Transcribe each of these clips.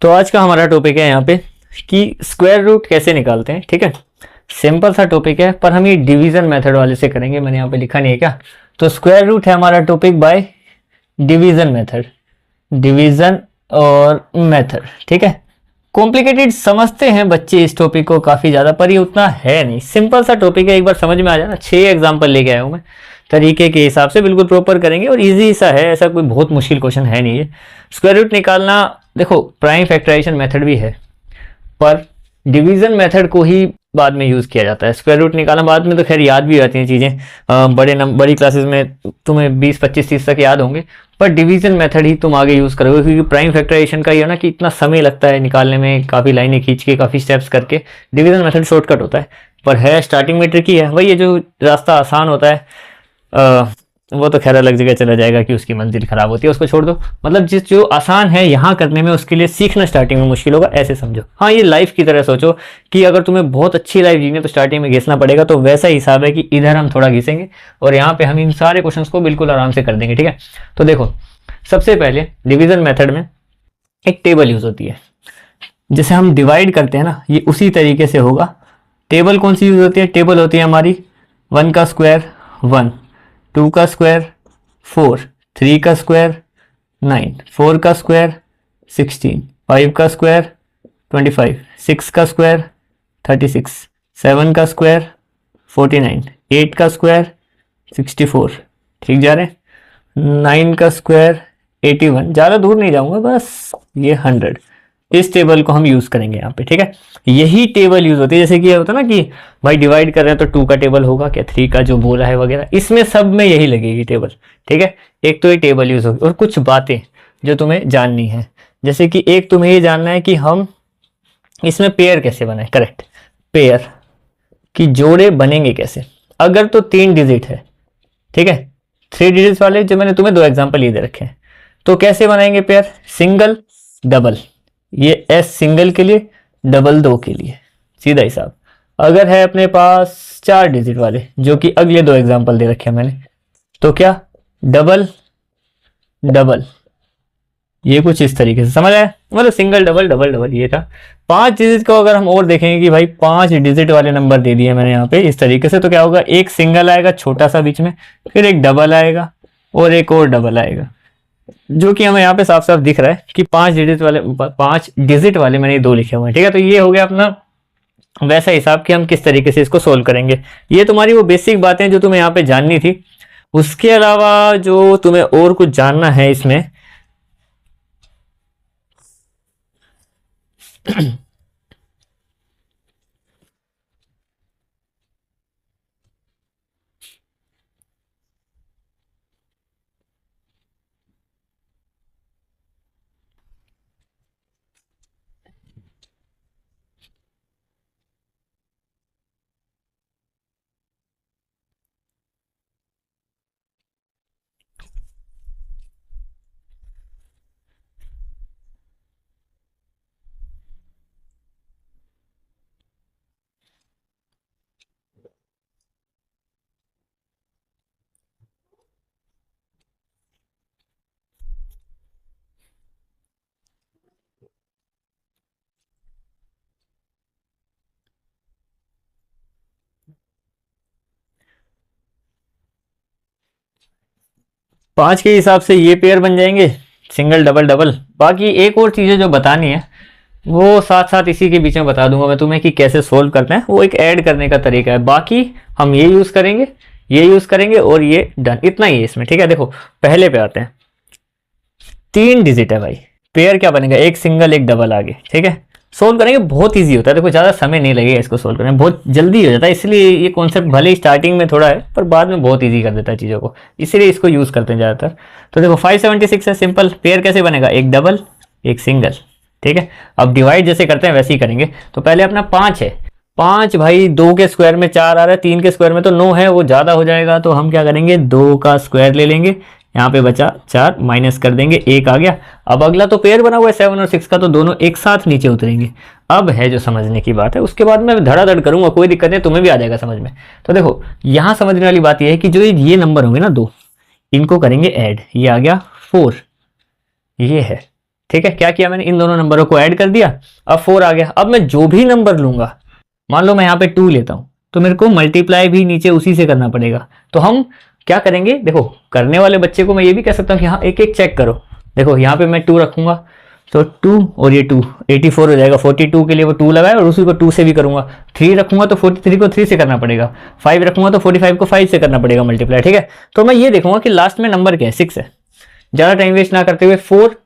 तो आज का हमारा टॉपिक है यहाँ पे कि स्क्वायर रूट कैसे निकालते हैं। ठीक है, सिंपल सा टॉपिक है, पर हम ये डिवीजन मेथड वाले से करेंगे। मैंने यहाँ पे लिखा नहीं है क्या, तो स्क्वायर रूट है हमारा topic by division method, division और मेथड। ठीक है, कॉम्प्लिकेटेड समझते हैं बच्चे इस टॉपिक को काफ़ी ज़्यादा, पर ये उतना है नहीं, सिंपल सा टॉपिक है, एक बार समझ में आ जाना। 6 एग्जाम्पल लेके आया हूँ मैं, तरीके के हिसाब से बिल्कुल प्रॉपर करेंगे और इजी सा है, ऐसा कोई बहुत मुश्किल क्वेश्चन है नहीं है। स्क्वायर रूट निकालना, देखो प्राइम फैक्टराइजेशन मेथड भी है, पर डिवीजन मेथड को ही बाद में यूज़ किया जाता है। स्क्वायर रूट निकालना बाद में तो खैर याद भी आती हैं चीज़ें, बड़ी क्लासेस में तुम्हें 20, 25, 30 तक याद होंगे, पर डिवीजन मेथड ही तुम आगे यूज़ करोगे, क्योंकि प्राइम फैक्टराइजेशन का ये है ना कि इतना समय लगता है निकालने में, काफ़ी लाइनें खींच के, काफ़ी स्टेप्स करके। डिवीजन मेथड शॉर्टकट होता है, पर है स्टार्टिंग में ट्रिकी है। वही ये जो रास्ता आसान होता है वो तो खैर अलग जगह चला जाएगा कि उसकी मंजिल खराब होती है, उसको छोड़ दो। मतलब जो आसान है यहाँ करने में, उसके लिए सीखना स्टार्टिंग में मुश्किल होगा, ऐसे समझो। हाँ, ये लाइफ की तरह सोचो कि अगर तुम्हें बहुत अच्छी लाइफ जीनी है तो स्टार्टिंग में घिसना पड़ेगा, तो वैसा हिसाब है कि इधर हम थोड़ा घिसेंगे और यहाँ पे हम इन सारे क्वेश्चंस को बिल्कुल आराम से कर देंगे। ठीक है, तो देखो सबसे पहले डिवीजन मेथड में एक टेबल यूज होती है, जैसे हम डिवाइड करते हैं ना, ये उसी तरीके से होगा। टेबल कौन सी यूज होती है? टेबल होती है हमारी 1 का स्क्वायर 1, 2 का स्क्वायर 4, 3 का स्क्वायर 9, 4 का स्क्वायर 16, 5 का स्क्वायर 25, 6 का स्क्वायर 36, 7 का स्क्वायर 49, 8 का स्क्वायर 64, ठीक जा रहे हैं, 9 का स्क्वायर 81, ज़्यादा दूर नहीं जाऊंगा, बस ये 100। इस टेबल को हम यूज़ करेंगे यहाँ पे। ठीक है, यही टेबल यूज़ होती है, जैसे कि ये होता है ना कि भाई डिवाइड कर रहे हैं तो 2 का टेबल होगा क्या, 3 का जो बोला है वगैरह, इसमें सब में यही लगेगी टेबल। ठीक है, एक तो ये टेबल यूज़ होगी, और कुछ बातें जो तुम्हें जाननी है, जैसे कि एक तुम्हें ये जानना है कि हम इसमें पेयर कैसे बनाए। करेक्ट, पेयर की जोड़े बनेंगे कैसे, अगर तो 3 डिजिट है। ठीक है, 3 डिजिट वाले जो मैंने तुम्हें 2 एग्जाम्पल ये दे रखे हैं, तो कैसे बनाएंगे पेयर? सिंगल डबल, ये एस सिंगल के लिए, डबल 2 के लिए, सीधा हिसाब। अगर है अपने पास 4 डिजिट वाले, जो कि अगले 2 एग्जांपल दे रखे हैं मैंने, तो क्या डबल डबल, ये कुछ इस तरीके से समझ आया, मतलब सिंगल डबल डबल डबल ये था। 5 डिजिट को अगर हम और देखेंगे कि भाई 5 डिजिट वाले नंबर दे दिए मैंने यहाँ पे इस तरीके से, तो क्या होगा? एक सिंगल आएगा छोटा सा बीच में, फिर एक डबल आएगा और एक और डबल आएगा, जो कि हमें यहाँ पे साफ साफ दिख रहा है कि 5 डिजिट वाले मैंने 2 लिखे हुए हैं। ठीक है, तो ये हो गया अपना वैसा हिसाब कि हम किस तरीके से इसको सोल्व करेंगे। ये तुम्हारी वो बेसिक बातें जो तुम्हें यहाँ पे जाननी थी। उसके अलावा जो तुम्हें और कुछ जानना है इसमें पांच के हिसाब से ये पेयर बन जाएंगे, सिंगल डबल डबल। बाकी एक और चीज़ें जो बतानी है वो साथ साथ इसी के बीच में बता दूंगा मैं तुम्हें कि कैसे सोल्व करना है, वो एक ऐड करने का तरीका है। बाकी हम ये यूज़ करेंगे, ये यूज़ करेंगे और ये डन, इतना ही है इसमें। ठीक है, देखो पहले पे आते हैं। 3 डिजिट है भाई, पेयर क्या बनेगा? एक सिंगल एक डबल आगे। ठीक है, सोल्व करेंगे, बहुत इजी होता है, देखो ज़्यादा समय नहीं लगेगा इसको सोल्व करने में, बहुत जल्दी हो जाता है। इसलिए ये कॉन्सेप्ट भले ही स्टार्टिंग में थोड़ा है, पर बाद में बहुत इजी कर देता है चीज़ों को, इसीलिए इसको यूज़ करते हैं ज़्यादातर। तो देखो 576 है, सिंपल। पेयर कैसे बनेगा? एक डबल एक सिंगल। ठीक है, अब डिवाइड जैसे करते हैं वैसे ही करेंगे। तो पहले अपना 5 है, 5 भाई 2 के स्क्वायर में 4 आ रहा है, 3 के स्क्वायर में तो 9 है, वो ज़्यादा हो जाएगा, तो हम क्या करेंगे? 2 का स्क्वायर ले लेंगे, यहाँ पे बचा 4, माइनस कर देंगे, 1 आ गया। अब अगला तो पेयर बना हुआ है 7 और 6 का, तो दोनों एक साथ नीचे उतरेंगे। अब है जो समझने की बात है, उसके बाद मैं धड़ाधड़ करूंगा, कोई दिक्कत नहीं, तुम्हें भी आ जाएगा समझ में। तो देखो यहाँ समझने वाली बात यह है कि जो ये नंबर होंगे ना 2, इनको करेंगे ऐड। ये आ गया 4, ये है ठीक है, क्या किया मैंने, इन दोनों नंबरों को ऐड कर दिया, अब 4 आ गया। अब मैं जो भी नंबर लूंगा, मान लो मैं यहाँ पे 2 लेता हूँ, तो मेरे को मल्टीप्लाई भी नीचे उसी से करना पड़ेगा। तो हम क्या करेंगे, देखो करने वाले बच्चे को मैं ये भी कह सकता हूँ कि हाँ एक एक चेक करो। देखो यहाँ पे मैं 2 रखूंगा, तो 2 और ये 2 84 हो जाएगा। 42 के लिए वो 2 लगाए और उसी को 2 से भी करूंगा। 3 रखूंगा तो 43 को 3 से करना पड़ेगा। 5 रखूंगा तो 45 को 5 से करना पड़ेगा मल्टीप्लाई। ठीक है, तो मैं ये देखूंगा कि लास्ट में नंबर क्या है, 6 है। ज़्यादा टाइम वेस्ट ना करते हुए 4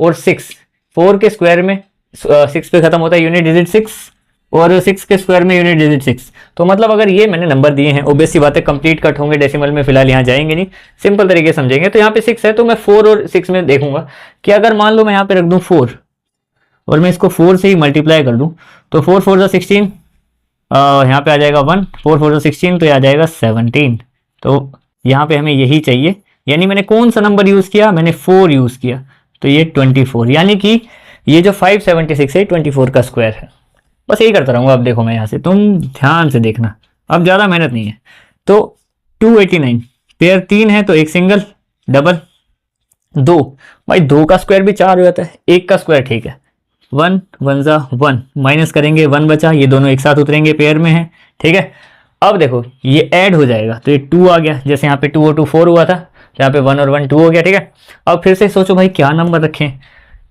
और 6, 4 के स्क्वायर में 6 पे खत्म होता है यूनिट डिजिट 6, और 6 के स्क्वायर में यूनिट डिजिट 6। तो मतलब अगर ये मैंने नंबर दिए हैं, ऑब्वियस सी बात है कंप्लीट कट होंगे, डेसिमल में फिलहाल यहाँ जाएंगे नहीं, सिंपल तरीके से समझेंगे। तो यहाँ पे 6 है, तो मैं 4 और 6 में देखूंगा कि अगर मान लो मैं यहाँ पे रख दूं 4 और मैं इसको 4 से ही मल्टीप्लाई कर दूं, तो 4 4 जा 16, यहाँ पे आ जाएगा 1, 4 4 जा 16, तो ये आ जाएगा 17। तो यहाँ पे हमें यही चाहिए, यानी मैंने कौन सा नंबर यूज़ किया, मैंने 4 यूज़ किया, तो ये 24, यानी कि ये जो 576 है 24 का स्क्वायर है। बस यही करता रहूँगा। अब देखो मैं यहाँ से, तुम ध्यान से देखना, अब ज़्यादा मेहनत नहीं है। तो 289 पेयर 3 है, तो एक सिंगल, डबल 2, भाई 2 का स्क्वायर भी 4 हो जाता है, 1 का स्क्वायर ठीक है, 1 1 जा 1, माइनस करेंगे 1 बचा, ये दोनों एक साथ उतरेंगे, पेयर में है। ठीक है, अब देखो ये ऐड हो जाएगा, तो ये 2 आ गया, जैसे यहाँ पे 2 और 2 4 हुआ था, यहाँ पे 1 और 1 2 हो गया। ठीक है, अब फिर से सोचो भाई क्या नंबर रखें,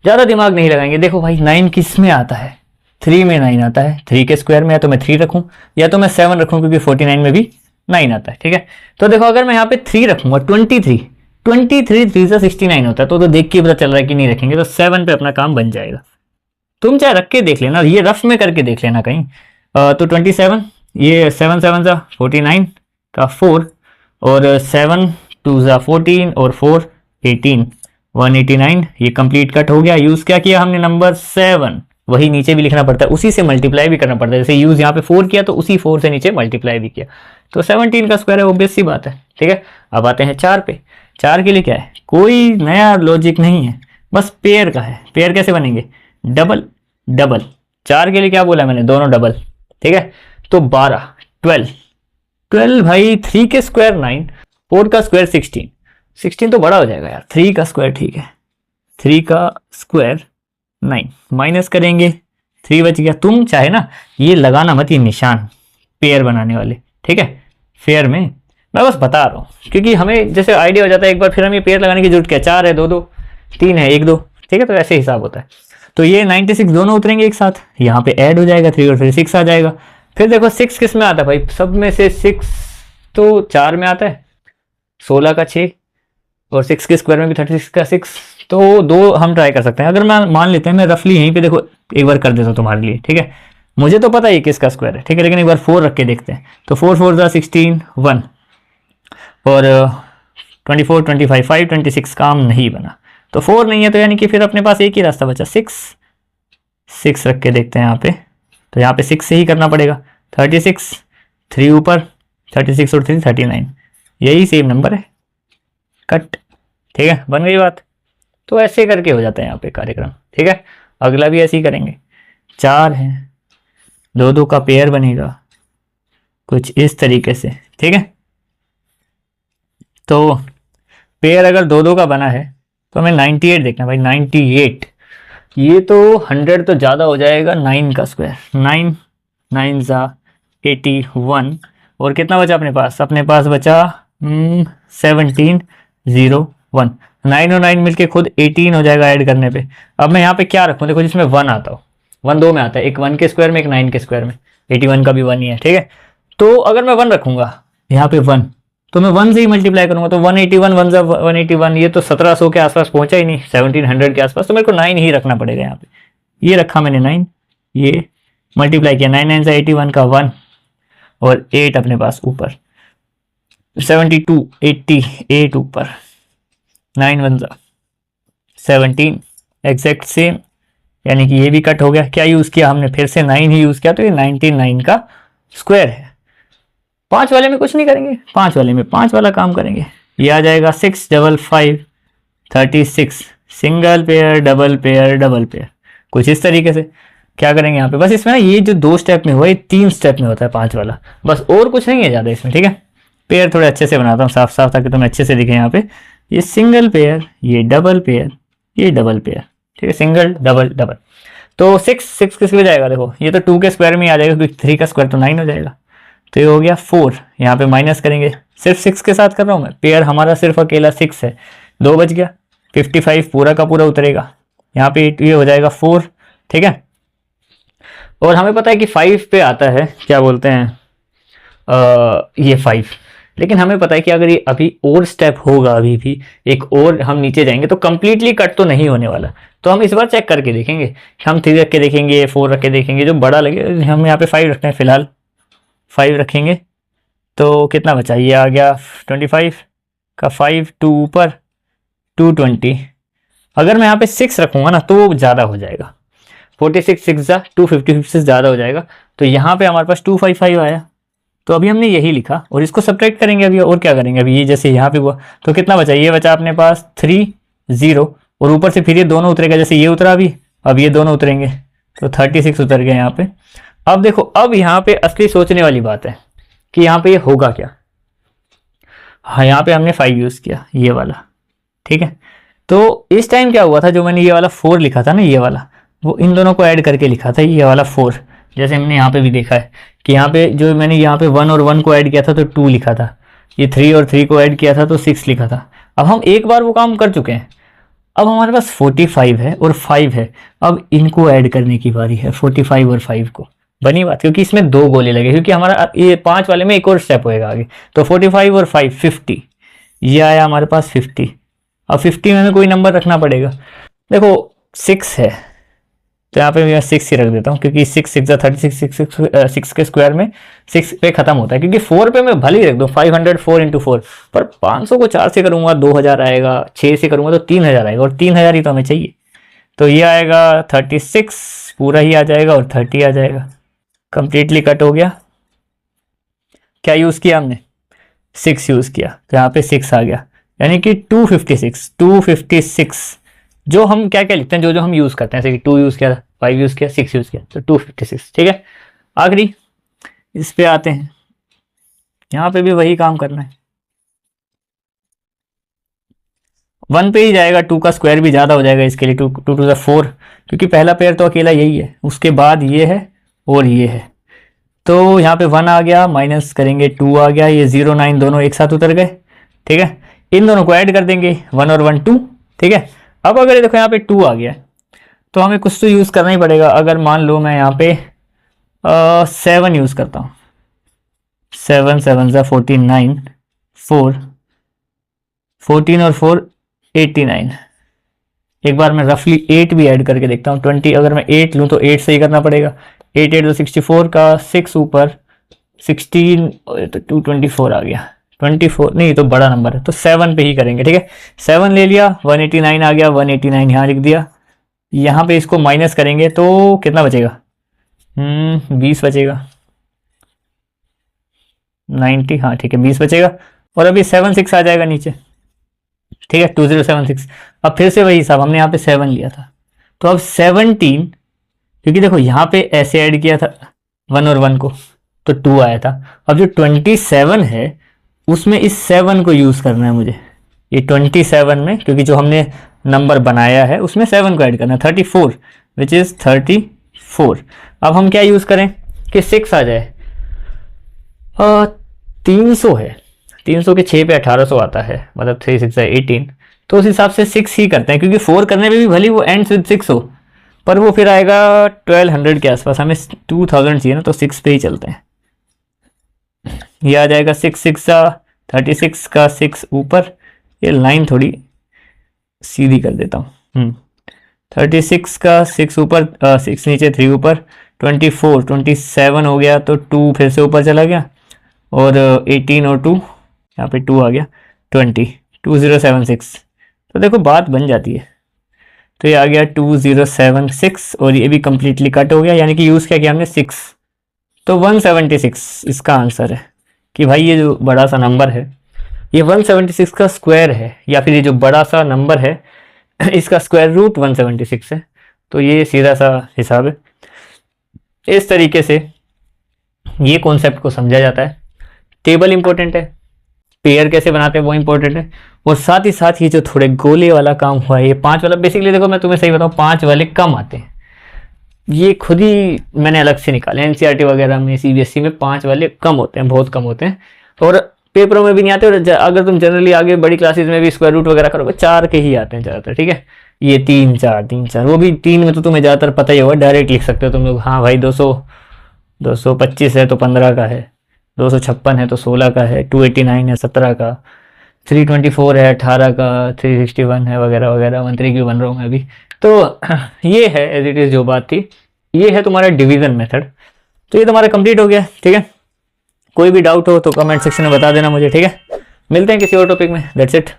ज़्यादा दिमाग नहीं लगाएंगे। देखो भाई 9 किस में आता है, 3 में 9 आता है, 3 के स्क्वायर में, या तो मैं 3 रखूँ या तो मैं 7 रखूँ, क्योंकि 49 में भी 9 आता है। ठीक है, तो देखो अगर मैं यहाँ पे 3 रखूँगा, 23 3 से 69 होता है, तो देख के पता चल रहा है कि नहीं रखेंगे, तो 7 पे अपना काम बन जाएगा। तुम चाहे रख के देख लेना, ये रफ में करके देख लेना कहीं। तो 27, ये 7 7 जा 49 का 4, और 7 2 जा 14 और 4 18, 189, ये कंप्लीट कट हो गया। यूज़ क्या किया हमने, नंबर 7, वही नीचे भी लिखना पड़ता है, उसी से मल्टीप्लाई भी करना पड़ता है। जैसे यूज़ यहाँ पे 4 किया, तो उसी 4 से नीचे मल्टीप्लाई भी किया, तो 17 का स्क्वायर है, ऑब्वियस सी बात है। ठीक है, अब आते हैं 4 पे। 4 के लिए क्या है, कोई नया लॉजिक नहीं है, बस पेयर का है। पेयर कैसे बनेंगे, डबल डबल। 4 के लिए क्या बोला मैंने, दोनों डबल। ठीक है, तो 12 12 भाई, 3 के स्क्वायर 9, 4 का स्क्वायर 16, 16 तो बड़ा हो जाएगा यार, 3 का स्क्वायर ठीक है, 3 का स्क्वायर 9, माइनस करेंगे 3 बच गया। तुम चाहे ना ये लगाना मत, ये निशान पेयर बनाने वाले। ठीक है, फेयर में मैं बस बता रहा हूँ, क्योंकि हमें जैसे आइडिया हो जाता है एक बार, फिर हम ये पेयर लगाने की जरूरत क्या, 4 है 2 2, 3 है 1 2। ठीक है, तो ऐसे हिसाब होता है। तो ये 96 दोनों उतरेंगे एक साथ, यहाँ पे ऐड हो जाएगा, 3 और 3 6 आ जाएगा। फिर देखो 6 किस में आता है भाई, सब में से 6 तो 4 में आता है, 16 का 6, और 6 के स्क्वायर में भी 36 का 6, तो 2 हम ट्राई कर सकते हैं। अगर मैं मान लेते हैं, मैं रफली यहीं पे देखो एक बार कर देता हूँ तुम्हारे लिए। ठीक है, मुझे तो पता है किसका स्क्वायर है, ठीक है, लेकिन एक बार 4 रख के देखते हैं। तो 4 4 जा 16 1, और 24 25 5 26 काम नहीं बना, तो 4 नहीं है, तो यानी कि फिर अपने पास एक ही रास्ता बचा, 6 रख के देखते हैं यहाँ पे। तो यहाँ पे 6 से ही करना पड़ेगा, 36 3 ऊपर, 36 और 3 39, यही सेम नंबर है, कट। ठीक है, बन गई बात। तो ऐसे करके हो जाता है यहाँ पे कार्यक्रम। ठीक है, अगला भी ऐसे ही करेंगे। 4 है, 2 2 का पेयर बनेगा कुछ इस तरीके से। ठीक है, तो पेयर अगर 2 2 का बना है, तो हमें 98 देखना भाई, 98, ये तो 100 तो ज़्यादा हो जाएगा। 9 का स्क्वायर 9 9 जा 81, और कितना बचा अपने पास, अपने पास बचा 17 0 1, 9 और 9 मिलके खुद 18 हो जाएगा ऐड करने पे। अब मैं यहाँ पे क्या रखूँ, देखो जिसमें 1 आता हो, 1 2 में आता है, एक 1 के स्क्वायर में, एक 9 के स्क्वायर में, 81 का भी 1 ही है। ठीक है, तो अगर मैं 1 रखूँगा यहाँ पे 1, तो मैं 1 से ही मल्टीप्लाई करूंगा, तो 181 1 जा 181, ये तो 1700 के आसपास पहुंचा ही नहीं, 1700 के आसपास, तो मेरे को 9 ही रखना पड़ेगा यहाँ पे। ये रखा मैंने 9, ये मल्टीप्लाई किया, 9 9 जा 81 का 1, और 8 अपने पास ऊपर, 72 88 ऊपर, 9 1 जा 17, एग्जैक्ट सेम, यानी कि ये भी कट हो गया। क्या यूज़ किया हमने, फिर से 9 ही यूज़ किया, तो ये 99 का स्क्वायर है। 5 वाले में कुछ नहीं करेंगे, 5 वाले में 5 वाला काम करेंगे। ये आ जाएगा 6 5 5 36, single pair double pair double pair, कुछ इस तरीके से। क्या करेंगे यहाँ पे, बस इसमें ना ये जो 2 स्टेप में हुआ, ये 3 स्टेप में होता है 5 वाला, बस और कुछ नहीं है ज़्यादा इसमें। ठीक है, पेयर थोड़े अच्छे से बनाता हूँ साफ साफ, ताकि तुम्हें अच्छे से दिखे। यहाँ पे ये सिंगल पेयर, ये डबल पेयर, ये डबल पेयर, ठीक है, सिंगल डबल डबल। तो 6 किसके जाएगा, देखो ये तो 2 के स्क्वायर में ही आ जाएगा क्योंकि 3 का स्क्वायर तो 9 हो जाएगा। तो ये हो गया 4, यहाँ पे माइनस करेंगे, सिर्फ 6 के साथ कर रहा हूँ मैं, पेयर हमारा सिर्फ अकेला 6 है, 2 बच गया, 55 पूरा का पूरा उतरेगा, यहाँ पे ये हो जाएगा 4, ठीक है। और हमें पता है कि 5 पे आता है, क्या बोलते हैं ये 5, लेकिन हमें पता है कि अगर ये अभी और स्टेप होगा, अभी भी एक और हम नीचे जाएंगे तो कंप्लीटली कट तो नहीं होने वाला। तो हम इस बार चेक करके देखेंगे, हम 3 रख के देखेंगे, 4 रख के देखेंगे, जो बड़ा लगे। हम यहाँ पे 5 रखते हैं फिलहाल, 5 रखेंगे तो कितना बचा, ये आ गया 25 का 5, 2 ऊपर 220। अगर मैं यहाँ पे 6 रखूँगा ना तो ज़्यादा हो जाएगा, 46 6 255 से ज़्यादा हो जाएगा। तो यहाँ पे हमारे पास 255 आया, तो अभी हमने यही लिखा और इसको सब्ट्रैक्ट करेंगे अभी, और क्या करेंगे अभी, ये जैसे यहाँ पे हुआ तो कितना बचा, ये बचा अपने पास 3 0 और ऊपर से फिर ये दोनों उतरेगा, जैसे ये उतरा अभी, अब ये दोनों उतरेंगे तो 36 उतर गए यहाँ पे। अब देखो, अब यहाँ पे असली सोचने वाली बात है कि यहाँ पे ये होगा क्या। हाँ, यहाँ पे हमने 5 यूज़ किया, ये वाला, ठीक है। तो इस टाइम क्या हुआ था, जो मैंने ये वाला 4 लिखा था ना, ये वाला, वो इन दोनों को ऐड करके लिखा था, ये वाला 4, जैसे हमने यहाँ पे भी देखा है कि यहाँ पे जो मैंने यहाँ पे 1 और 1 को ऐड किया था तो 2 लिखा था, ये 3 और 3 को ऐड किया था तो 6 लिखा था। अब हम एक बार वो काम कर चुके हैं, अब हमारे पास 45 है और 5 है, अब इनको ऐड करने की बारी है, 45 और 5 को। बनी बात, क्योंकि इसमें 2 गोले लगे, क्योंकि हमारा ये 5 वाले में एक और स्टेप होएगा आगे। तो 45 और 5 50, ये आया हमारे पास 50। अब 50 में हमें कोई नंबर रखना पड़ेगा, देखो 6 है तो यहाँ पे मैं 6 ही रख देता हूँ, क्योंकि 6 6 36, 6 के स्क्वायर में 6 पे खत्म होता है, क्योंकि 4 पे मैं भले ही रख दूँ 504 इंटू 4, पर 500 को 4 से करूँगा 2000 आएगा, 6 से करूँगा तो 3000 आएगा, और 3000 ही तो हमें चाहिए। तो ये आएगा 36 पूरा ही आ जाएगा और 30 आ जाएगा, कंप्लीटली कट हो गया। क्या यूज़ किया हमने, 6 यूज़ किया, तो यहाँ पे 6 आ गया, यानी कि 256 जो हम क्या क्या लिखते हैं, जो हम यूज़ करते हैं, जैसे कि 2 यूज़ किया, 5 यूज़ किया, 6 यूज़ किया, तो 256, ठीक है। आखिरी इस पे आते हैं, यहाँ पे भी वही काम करना है, 1 पे ही जाएगा, 2 का स्क्वायर भी ज़्यादा हो जाएगा इसके लिए, 2 2 2 4, क्योंकि पहला पेयर तो अकेला यही है, उसके बाद ये है और ये है। तो यहाँ पे 1 आ गया, माइनस करेंगे 2 आ गया, ये 0 9 दोनों एक साथ उतर गए, ठीक है। इन दोनों को ऐड कर देंगे, 1 और 1 2, ठीक है। अब अगर देखो यहाँ पे 2 आ गया तो हमें कुछ तो यूज़ करना ही पड़ेगा। अगर मान लो मैं यहाँ पे 7 यूज़ करता हूँ, 7 7 49, 4 14 और 4 89, एक बार मैं रफली 8 भी ऐड करके देखता हूँ, 20 अगर मैं 8 लूँ तो 8 से ही करना पड़ेगा, 8 8 तो 64 का 6 ऊपर 16 तो 224 आ गया, 24 नहीं तो बड़ा नंबर है, तो 7 पे ही करेंगे, ठीक है। 7 ले लिया, 189 आ गया, 189 यहाँ लिख दिया, यहाँ पे इसको माइनस करेंगे तो कितना बचेगा, 20 बचेगा, 90, हाँ ठीक है 20 बचेगा, और अभी 76 आ जाएगा नीचे, ठीक है, 2076। अब फिर से वही हिसाब, हमने यहाँ पे 7 लिया था, तो अब 17, क्योंकि देखो यहाँ पे ऐसे ऐड किया था 1 और 1 को तो 2 आया था, अब जो 27 है उसमें इस 7 को यूज़ करना है मुझे, ये 27 में, क्योंकि जो हमने नंबर बनाया है उसमें 7 को ऐड करना है, 34 विच इज़ 34। अब हम क्या यूज़ करें कि 6 आ जाए, 300 है, 300 के 6 पे 1800 आता है, मतलब 3 6 18, तो उस हिसाब से 6 ही करते हैं, क्योंकि 4 करने में भी भले वो एंड्स विद 6 हो, पर वो फिर आएगा 1200 के आसपास, हमें 2000 चाहिए ना, तो 6 पे ही चलते हैं। ये आ जाएगा 6 6 36 का 6 ऊपर, ये लाइन थोड़ी सीधी कर देता हूँ, 36 का 6 ऊपर, 6 नीचे 3 ऊपर, 24 27 हो गया, तो 2 फिर से ऊपर चला गया, और 18 और 2 यहाँ पे 2 आ गया, 2076। तो देखो बात बन जाती है, तो ये आ गया 2076, और ये भी कंप्लीटली कट हो गया, यानी कि यूज़ क्या किया हमने 6, तो 176 इसका आंसर है कि भाई ये जो बड़ा सा नंबर है ये 176 का स्क्वायर है, या फिर ये जो बड़ा सा नंबर है इसका स्क्वायर रूट 176 है। तो ये सीधा सा हिसाब है, इस तरीके से ये कॉन्सेप्ट को समझा जाता है। टेबल इंपॉर्टेंट है, पेयर कैसे बनाते हैं वो इंपॉर्टेंट है, और साथ ही साथ ये जो थोड़े गोले वाला काम हुआ है, ये 5 वाला बेसिकली देखो मैं तुम्हें सही बताऊँ 5 वाले कम आते हैं, ये खुद ही मैंने अलग से निकाले। एनसीईआरटी वगैरह में, सीबीएसई में 5 वाले कम होते हैं, बहुत कम होते हैं, और पेपरों में भी नहीं आते। और अगर तुम जनरली आगे बड़ी क्लासेस में भी स्क्वायर रूट वगैरह करोगे 4 के ही आते हैं ज़्यादातर, ठीक है। ये 3 4 3 4, वो भी 3 में तो तुम्हें ज़्यादातर पता ही होगा, डायरेक्ट लिख सकते हो तुम लोग। हाँ भाई 225 है तो 15 का है, 256 है तो 16 का है, 289 है 17 का, 324 है 18 का, 361 है वगैरह वगैरह। 13 क्यों बन रहा हूँ मैं अभी। तो ये है एज इट इज़ जो बात थी, ये है तुम्हारा डिवीज़न मेथड। तो ये तुम्हारा कंप्लीट हो गया, ठीक है। कोई भी डाउट हो तो कमेंट सेक्शन में बता देना मुझे, ठीक है। मिलते हैं किसी और टॉपिक में, दैट्स इट।